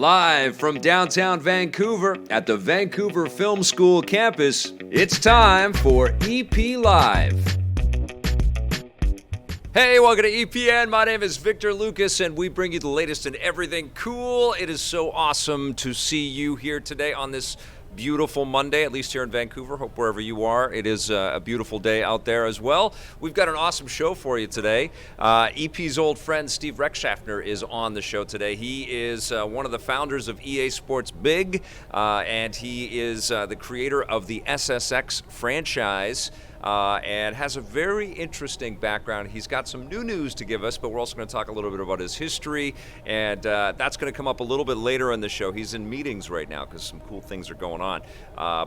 Live from downtown Vancouver at the Vancouver Film School campus, it's time for EP Live. Hey, welcome to EPN. My name is Victor Lucas, and we bring you the latest in everything cool. It is so awesome to see you here today on this beautiful Monday, at least here in Vancouver. Hope wherever you are, it is a beautiful day out there as well. We've got an awesome show for you today. EP's old friend Steve Rechtschaffner is on the show today. He is one of the founders of EA Sports Big, and he is the creator of the SSX franchise. And has a very interesting background. He's got some new news to give us, but we're also going to talk a little bit about his history, and that's going to come up a little bit later in the show. He's in meetings right now because some cool things are going on,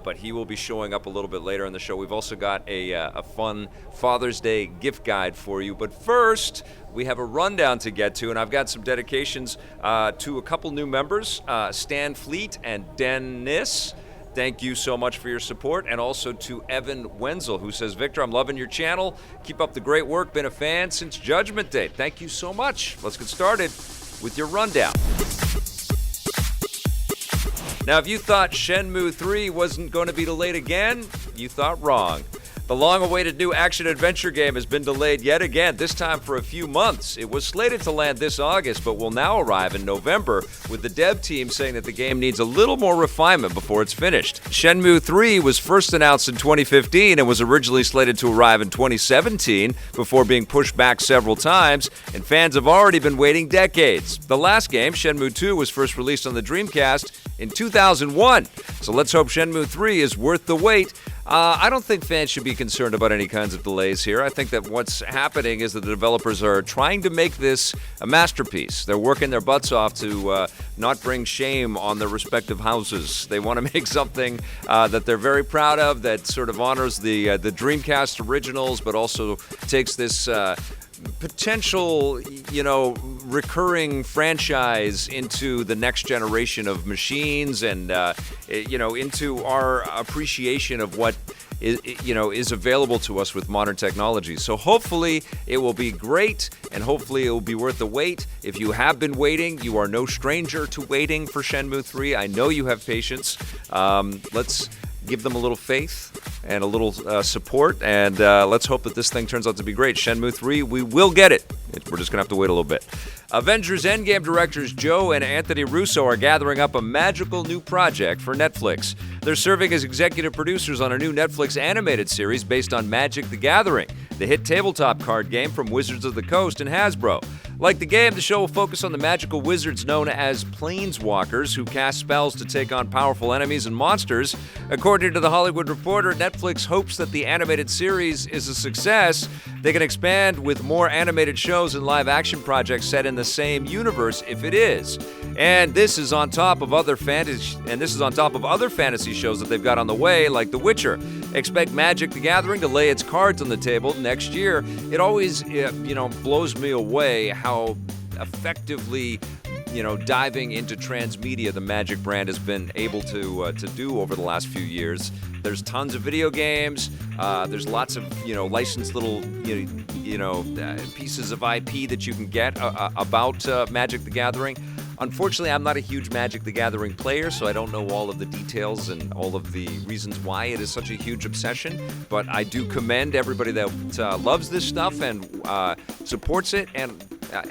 but he will be showing up a little bit later in the show. We've also got a fun Father's Day gift guide for you, but first, we have a rundown to get to, and I've got some dedications to a couple new members, Stan Fleet and Dennis. Thank you so much for your support, and also to Evan Wenzel, who says, Victor, I'm loving your channel. Keep up the great work. Been a fan since Judgment Day. Thank you so much. Let's get started with your rundown. Now, if you thought Shenmue 3 wasn't going to be delayed again, you thought wrong. The long-awaited new action-adventure game has been delayed yet again, this time for a few months. It was slated to land this August, but will now arrive in November, with the dev team saying that the game needs a little more refinement before it's finished. Shenmue 3 was first announced in 2015 and was originally slated to arrive in 2017 before being pushed back several times, and fans have already been waiting decades. The last game, Shenmue 2, was first released on the Dreamcast in 2001, so let's hope Shenmue 3 is worth the wait. I don't think fans should be concerned about any kinds of delays here. I think that what's happening is that the developers are trying to make this a masterpiece. They're working their butts off to not bring shame on their respective houses. They want to make something that they're very proud of, that sort of honors the Dreamcast originals, but also takes this potential, recurring franchise into the next generation of machines, and into our appreciation of what is available to us with modern technology. So hopefully it will be great, and hopefully it will be worth the wait. If you have been waiting, you are no stranger to waiting for Shenmue 3. I know you have patience. Let's give them a little faith and a little support, and let's hope that this thing turns out to be great. Shenmue 3, we will get it. We're just going to have to wait a little bit. Avengers Endgame directors Joe and Anthony Russo are gathering up a magical new project for Netflix. They're serving as executive producers on a new Netflix animated series based on Magic the Gathering, the hit tabletop card game from Wizards of the Coast and Hasbro. Like the game, the show will focus on the magical wizards known as Planeswalkers, who cast spells to take on powerful enemies and monsters. According to The Hollywood Reporter, Netflix hopes that the animated series is a success. They can expand with more animated shows and live-action projects set in the same universe if it is. And this is on top of other fantasy shows that they've got on the way, like The Witcher. Expect Magic the Gathering to lay its cards on the table next year. It always, blows me away how effectively, diving into transmedia the Magic brand has been able to do over the last few years. There's tons of video games. There's lots of, licensed little, pieces of IP that you can get about Magic the Gathering. Unfortunately, I'm not a huge Magic the Gathering player, so I don't know all of the details and all of the reasons why it is such a huge obsession, but I do commend everybody that loves this stuff and supports it and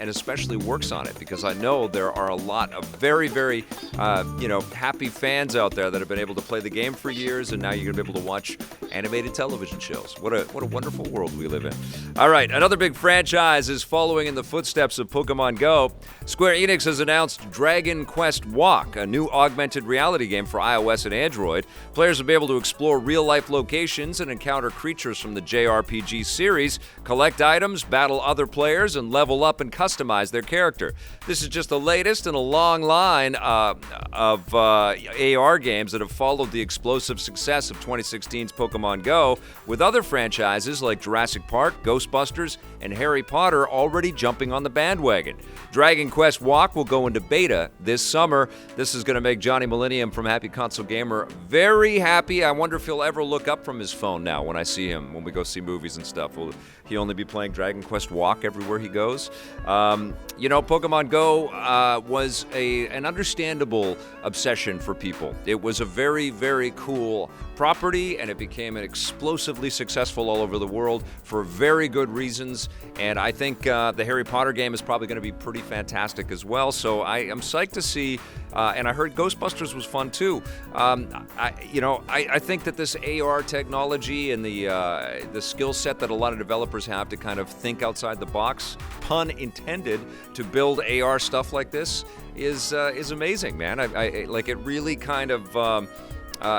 especially works on it, because I know there are a lot of very, very, happy fans out there that have been able to play the game for years, and now you're going to be able to watch animated television shows. What a wonderful world we live in. All right, another big franchise is following in the footsteps of Pokemon Go. Square Enix has announced Dragon Quest Walk, a new augmented reality game for iOS and Android. Players will be able to explore real-life locations and encounter creatures from the JRPG series, collect items, battle other players, and level up and customize their character. This is just the latest in a long line of AR games that have followed the explosive success of 2016's Pokemon Go, with other franchises like Jurassic Park, Ghostbusters, and Harry Potter already jumping on the bandwagon. Dragon Quest Walk will go into beta this summer. This is going to make Johnny Millennium from Happy Console Gamer very happy. I wonder if he'll ever look up from his phone now when I see him, when we go see movies and stuff. he'll only be playing Dragon Quest Walk everywhere he goes. Pokemon Go was an understandable obsession for people. It was a very, very cool property, and it became an explosively successful all over the world for very good reasons. And I think the Harry Potter game is probably going to be pretty fantastic as well. So I am psyched to see, and I heard Ghostbusters was fun too. I think that this AR technology and the skill set that a lot of developers have to kind of think outside the box, pun intended, to build AR stuff like this is amazing, man. I like it. Really kind of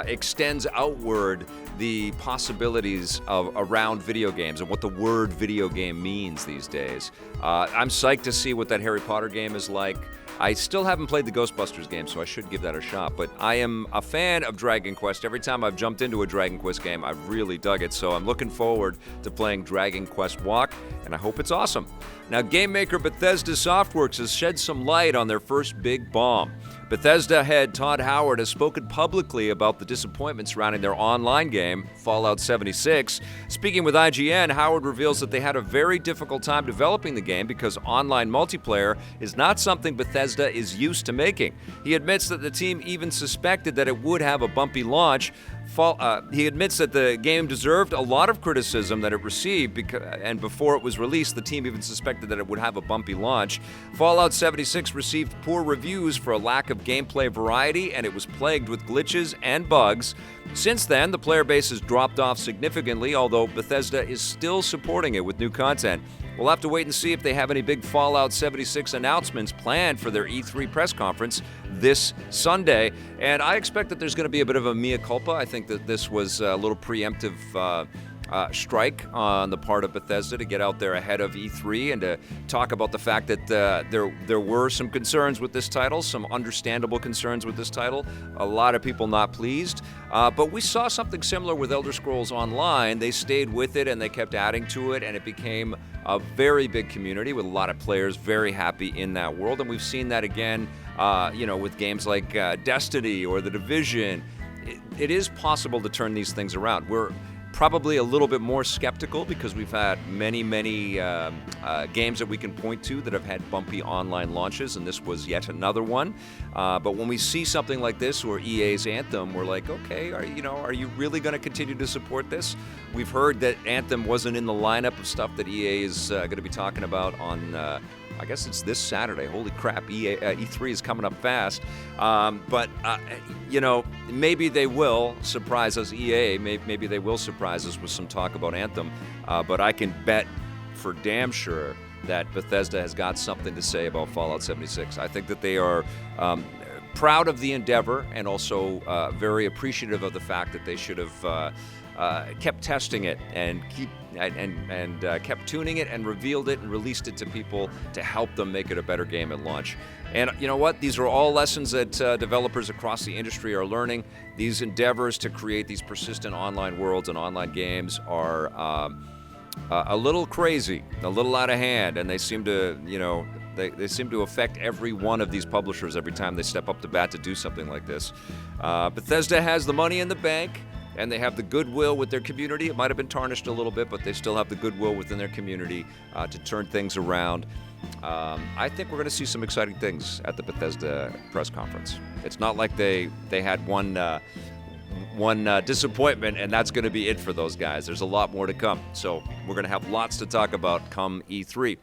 extends outward the possibilities around video games and what the word video game means these days. I'm psyched to see what that Harry Potter game is like. I still haven't played the Ghostbusters game, so I should give that a shot. But I am a fan of Dragon Quest. Every time I've jumped into a Dragon Quest game, I've really dug it. So I'm looking forward to playing Dragon Quest Walk, and I hope it's awesome. Now, game maker Bethesda Softworks has shed some light on their first big bomb. Bethesda head Todd Howard has spoken publicly about the disappointment surrounding their online game, Fallout 76. Speaking with IGN, Howard reveals that they had a very difficult time developing the game because online multiplayer is not something Bethesda is used to making. He admits that the team even suspected that it would have a bumpy launch. He admits that the game deserved a lot of criticism that it received, and before it was released, the team even suspected that it would have a bumpy launch. Fallout 76 received poor reviews for a lack of gameplay variety, and it was plagued with glitches and bugs. Since then, the player base has dropped off significantly, although Bethesda is still supporting it with new content. We'll have to wait and see if they have any big Fallout 76 announcements planned for their E3 press conference this Sunday. And I expect that there's going to be a bit of a mea culpa. I think that this was a little preemptive strike on the part of Bethesda to get out there ahead of E3 and to talk about the fact that there were some concerns with this title, some understandable concerns with this title. A lot of people not pleased. But we saw something similar with Elder Scrolls Online. They stayed with it and they kept adding to it, and it became a very big community with a lot of players very happy in that world. And we've seen that again, with games like Destiny or The Division. It is possible to turn these things around. We're probably a little bit more skeptical because we've had many games that we can point to that have had bumpy online launches, and this was yet another one. But when we see something like this or EA's Anthem, we're like, okay, are you really going to continue to support this? We've heard that Anthem wasn't in the lineup of stuff that EA is going to be talking about on I guess it's this Saturday. Holy crap, E3 is coming up fast. But maybe they will surprise us, EA. Maybe they will surprise us with some talk about Anthem. But I can bet for damn sure that Bethesda has got something to say about Fallout 76. I think that they are proud of the endeavor and also very appreciative of the fact that they should have kept testing it and kept tuning it and revealed it and released it to people to help them make it a better game at launch. And you know what? These are all lessons that developers across the industry are learning. These endeavors to create these persistent online worlds and online games are a little crazy, a little out of hand, and they seem to, they seem to affect every one of these publishers every time they step up to bat to do something like this. Bethesda has the money in the bank, and they have the goodwill with their community. It might have been tarnished a little bit, but they still have the goodwill within their community to turn things around. I think we're going to see some exciting things at the Bethesda press conference. It's not like they had one disappointment, and that's going to be it for those guys. There's a lot more to come. So we're going to have lots to talk about come E3.